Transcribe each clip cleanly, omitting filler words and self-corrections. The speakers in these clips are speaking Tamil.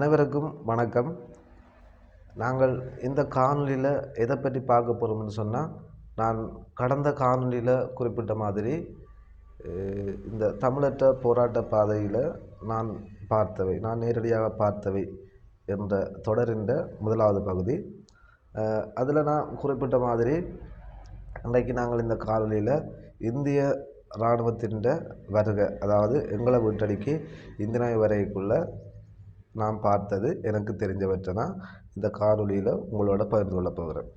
அனைவருக்கும் வணக்கம். நாங்கள் இந்த காணொளியில் எதை பற்றி பார்க்க போகிறோம்னு சொன்னால், நான் கடந்த காணொளியில் குறிப்பிட்ட மாதிரி இந்த தமிழற்ற போராட்ட பாதையில் நான் நேரடியாக பார்த்தவை என்ற தொடரின் முதலாவது பகுதி. அதில் நான் குறிப்பிட்ட மாதிரி இன்றைக்கு நாங்கள் இந்த காணொளியில் இந்திய இராணுவத்தின் வருகை, அதாவது எங்களை வீட்டடிக்கு இந்திய வரைக்குள்ள நான் பார்த்தது எனக்கு தெரிஞ்சவற்றை தான் இந்த காணொளியில் உங்களோட பகிர்ந்து கொள்ள போகிறேன்.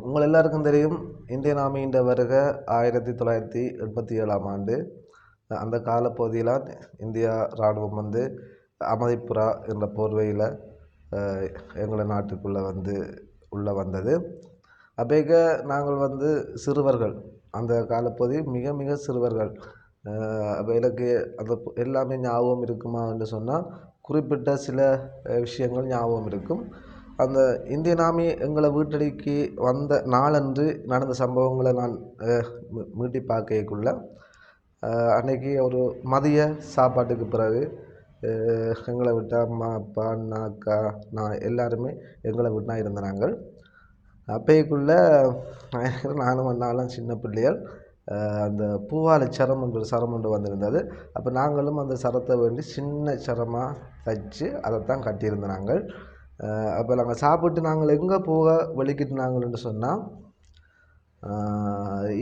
உங்கள் எல்லாருக்கும் தெரியும், இந்தியன் ஆர்மியின் வருகை 1987ஆம் ஆண்டு. அந்த காலப்பகுதியில் இந்தியா இராணுவம் அமைதிப்புறா என்ற போர்வையில் எங்களை நாட்டுக்குள்ளே உள்ளே வந்தது. அப்பேக நாங்கள் சிறுவர்கள், அந்த காலப்பகுதி மிக மிக சிறுவர்கள். அப்போ எனக்கு அந்த எல்லாமே ஞாபகம் இருக்குமா என்று சொன்னால், குறிப்பிட்ட சில விஷயங்கள் ஞாபகம் இருக்கும். அந்த இந்தியன் ஆர்மி எங்களை வீட்டடிக்கு வந்த நாளன்று நடந்த சம்பவங்களை நான் மீட்டி பார்க்கக்குள்ள, அன்றைக்கி ஒரு மதிய சாப்பாட்டுக்கு பிறகு எங்களை விட்ட அம்மா அப்பா அண்ணா அக்கா நான் எல்லாருமே எங்களை விட்டா இருந்த நாங்கள். அப்பேக்குள்ளே நானும் அண்ணாலாம் சின்ன பிள்ளைகள், அந்த பூவாலை சரம் என்ற சரம் ஒன்று வந்திருந்தது. அப்போ நாங்களும் அந்த சரத்தை வேண்டி சின்ன சரமாக தைச்சு அதைத்தான் கட்டியிருந்த நாங்கள். அப்போ நாங்கள் சாப்பிட்டு நாங்கள் எங்கே போக வெளிக்கிட்டு நாங்கள்னு சொன்னால்,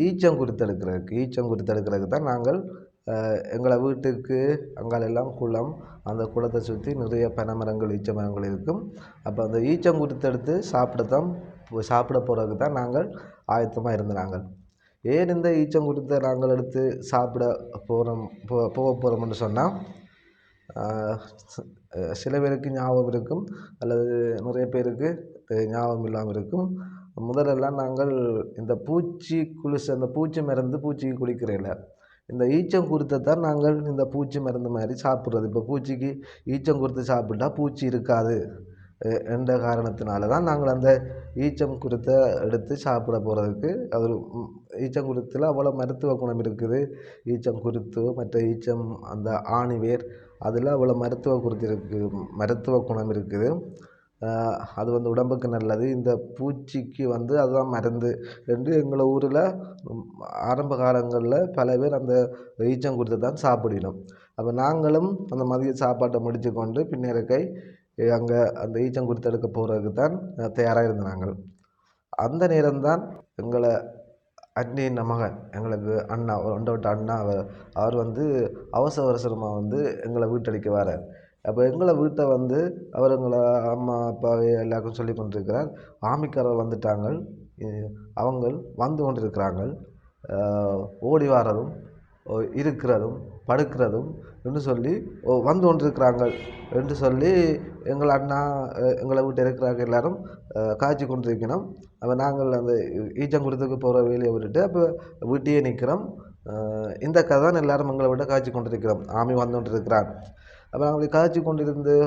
ஈச்சங்குருத்தெடுக்கிறதுக்கு தான் நாங்கள் எங்களை வீட்டுக்கு அங்காலெல்லாம் குளம், அந்த குளத்தை சுற்றி நிறைய பனைமரங்கள் ஈச்ச மரங்கள் இருக்கும். அப்போ அந்த ஈச்சங்குருத்தெடுத்து சாப்பிட போகிறதுக்கு தான் நாங்கள் ஆயத்தமாக இருந்த நாங்கள். ஏன் இந்த ஈச்சங்குருத்தை நாங்கள் எடுத்து சாப்பிட போக போகிறோம்னு சொன்னால், சில பேருக்கு ஞாபகம் இருக்கும், அல்லது நிறைய பேருக்கு ஞாபகம் இல்லாமல் இருக்கும். முதலெல்லாம் நாங்கள் இந்த அந்த பூச்சி மருந்து பூச்சிக்கு குடிக்கிறதில்ல, இந்த ஈச்சங்குருத்தை தான் நாங்கள் இந்த பூச்சி மருந்து மாதிரி சாப்பிட்றது. இப்போ பூச்சிக்கு ஈச்சங்குருத்தை சாப்பிட்டா பூச்சி இருக்காது என்ற காரணத்தினால தான் நாங்கள் அந்த ஈச்சங்குருத்தை எடுத்து சாப்பிட போகிறதுக்கு. அது ஈச்சங்குருத்தில் அவ்வளோ மருத்துவ குணம் இருக்குது. ஈச்சங்குருத்து மற்ற ஈச்சம் அந்த ஆணிவேர் அதில் அவ்வளோ மருத்துவ குணம் இருக்குது. அது உடம்புக்கு நல்லது. இந்த பூச்சிக்கு அதுதான் மருந்து என்று எங்களை ஊரில் ஆரம்ப காலங்களில் பல பேர் அந்த ஈச்சங்குருத்தை தான் சாப்பிடணும். அப்போ நாங்களும் அந்த மதிய சாப்பாட்டை முடித்து கொண்டு பின்னேறக்கை அங்கே அந்த ஈச்சங்குருத்தை எடுக்க போகிறதுக்கு தான் தயாராக இருந்தாங்க. அந்த நேரம்தான் எங்களை அண்ணியின் மகன், எங்களுக்கு அண்ணா, ஒன்றோட்ட அண்ணா, அவர் அவசரமாக எங்களை வீட்டடிக்க வரார். அப்போ எங்களை வீட்டை அவர் எங்களை அம்மா அப்பாவை எல்லாருக்கும் சொல்லி கொண்டிருக்கிறார், ஆமிக்காரர் வந்துட்டாங்க, அவங்க வந்து கொண்டிருக்கிறாங்க, ஓடி வாரதும் இருக்கிறதும் படுக்கிறதும் என்று சொல்லி வந்து கொண்டிருக்கிறாங்க என்று சொல்லி எங்கள் அண்ணா எங்களை வீட்டை இருக்கிறாங்க எல்லாரும் காய்ச்சி கொண்டிருக்கணும். அப்போ நாங்கள் அந்த ஈச்சங்குருத்துக்கு போகிற வேலையை விட்டுட்டு அப்போ வீட்டையே நிற்கிறோம். இந்த கதை தான் எல்லாரும் எங்களை விட காய்ச்சி கொண்டிருக்கிறோம், ஆமி வந்து கொண்டிருக்கிறான். அப்போ நாங்கள் காய்ச்சி கொண்டிருந்து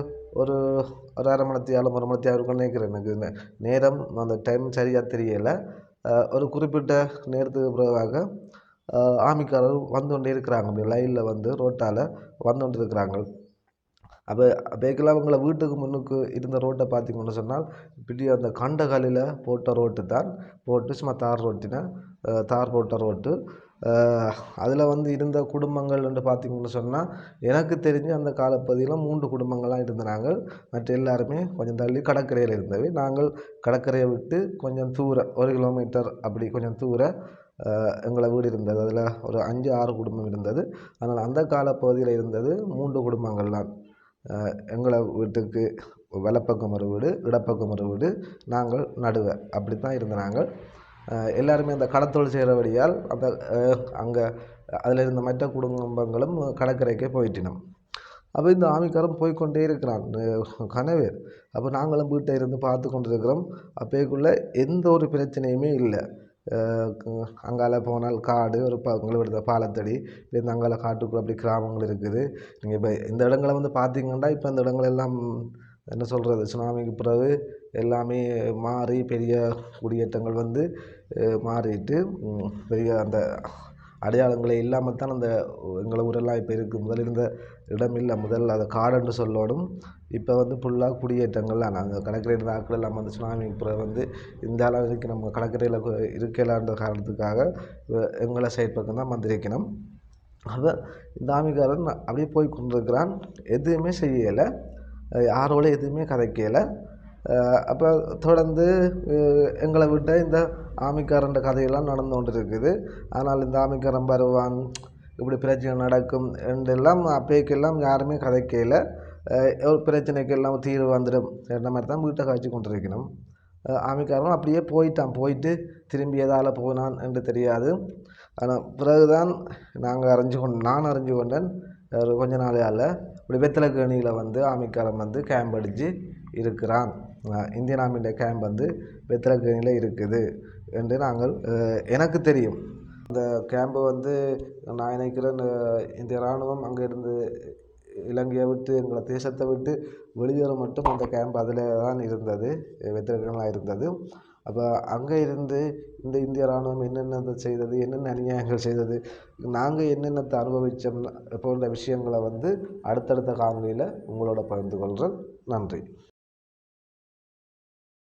ஒரு அரை மணித்தியாலும் 1 மணித்தியாலும் நினைக்கிறேன். எனக்கு நேரம் அந்த டைம் சரியாக தெரியலை. ஒரு குறிப்பிட்ட நேரத்துக்கு பிறகாக ஆமிக்காரர் வந்து கொண்டே இருக்கிறாங்க. அப்படி லைனில் ரோட்டால் வந்து கொண்டு இருக்கிறாங்க. அப்போ அப்போக்கெல்லாம் அவங்கள வீட்டுக்கு முன்னுக்கு இருந்த ரோட்டை பார்த்திங்கன்னு சொன்னால், இப்படி அந்த கண்டகாலில் போட்ட ரோட்டு தான் போட்டு சும்மா தார் போட்ட ரோட்டு. அதில் இருந்த குடும்பங்கள் என்று பார்த்திங்கன்னு சொன்னால், எனக்கு தெரிஞ்சு அந்த காலப்பகுதியில் 3 குடும்பங்கள்லாம் இருந்தாங்க. மற்ற எல்லாருமே கொஞ்சம் தள்ளி கடற்கரையில் இருந்தவை. நாங்கள் கடற்கரையை விட்டு கொஞ்சம் தூரம் 1 கிலோமீட்டர் அப்படி கொஞ்சம் தூரம் எங்களை வீடு இருந்தது. அதில் ஒரு 5-6 குடும்பம் இருந்தது. அதனால் அந்த காலப்பகுதியில் இருந்தது 3 குடும்பங்கள் தான். எங்களை வீட்டுக்கு வலப்பக்கம் ஒரு வீடு, இடப்பக்கம் ஒரு வீடு, நாங்கள் நடுவே அப்படித்தான் இருந்த நாங்கள். எல்லாருமே அந்த கடத்தொழில் செய்கிறபடியால் அந்த அங்கே அதில் இருந்த மற்ற குடும்பங்களும் கடற்கரைக்கே போயிட்டினோம். அப்போ இந்த ஆமிக்காரன் போய்கொண்டே இருக்கிறான் கனவேர். அப்போ நாங்களும் வீட்டை இருந்து பார்த்து கொண்டிருக்கிறோம். அப்போக்குள்ளே எந்த ஒரு பிரச்சனையுமே இல்லை. அங்கால போனால் காடு, ஒரு எங்களை பாலத்தடி, இந்த அங்கால காட்டுக்குள்ளே அப்படி கிராமங்கள் இருக்குது. நீங்கள் இப்போ இந்த இடங்களை பார்த்தீங்கன்னா, இப்போ இந்த இடங்களெல்லாம் என்ன சொல்கிறது, சுனாமிக்கு பிறகு எல்லாமே மாறி பெரிய குடியேற்றங்கள் மாறிட்டு பெரிய அந்த அடையாளங்களே இல்லாமல் தான் அந்த எங்களை ஊரெல்லாம் இப்போ இருக்குது. முதல் இருந்த இடம் இல்லை, முதல்ல அதை காடுன்னு சொல்லணும். இப்போ வந்து ஃபுல்லாக குடியேற்றங்கள்லாம் நாங்கள் கடற்கரையில் நாட்கள் எல்லாம் வந்து சுனாமி பிறகு வந்து இந்த அளவுக்கு நம்ம கடற்கரையில் இருக்கலான்ற காரணத்துக்காக எங்களை சைட் பக்கம் தான் வந்திருக்கணும். அதை இந்த ஆமிக்காரன் அப்படியே போய் கொண்டிருக்கிறான், எதுவுமே செய்யலை, யாரோட எதுவுமே கதைக்கலை. அப்போ தொடர்ந்து எங்களை விட்ட இந்த ஆமிக்காரன் கதையெல்லாம் நடந்து கொண்டு இருக்குது. ஆனால் இந்த ஆமிக்காரன் வருவான், இப்படி பிரச்சனை நடக்கும் என்றெல்லாம் அப்பைக்கெல்லாம் யாருமே கதைக்கல. ஒரு பிரச்சனைக்கு எல்லாம் தீர்வு வந்துடும் என்ற மாதிரி தான் வீட்டை காய்ச்சி கொண்டிருக்கணும். ஆமிக்காரனும் அப்படியே போயிட்டான், போயிட்டு திரும்பி எதால் போனான் என்று தெரியாது. ஆனால் பிறகுதான் நான் அறிஞ்சு கொண்டேன் ஒரு கொஞ்ச நாளையால் இப்படி வெத்தலைக்கேணியில் வந்து ஆமிக்காரன் வந்து கேம்ப் அடித்து இருக்கிறான். இந்தியன் ஆர்மியோட கேம்ப் வந்து வெத்தலைக்கேணியில் இருக்குது என்று எனக்கு தெரியும். அந்த கேம்பு வந்து நான் நினைக்கிறேன் இந்திய இராணுவம் அங்கே இருந்து இலங்கையை விட்டு எங்களை தேசத்தை விட்டு வெளியேற மட்டும் அந்த கேம்ப் அதில் தான் இருந்தது, வெத்தலைக்கேணியாக இருந்தது. அப்போ அங்கே இருந்து இந்த இந்திய இராணுவம் என்னென்ன செய்தது, என்னென்ன அநியாயங்கள் செய்தது, நாங்கள் என்னென்னத்தை அனுபவித்தோம் போன்ற விஷயங்களை வந்து அடுத்தடுத்த காணொலியில் உங்களோட பகிர்ந்து கொள்கிறேன். நன்றி.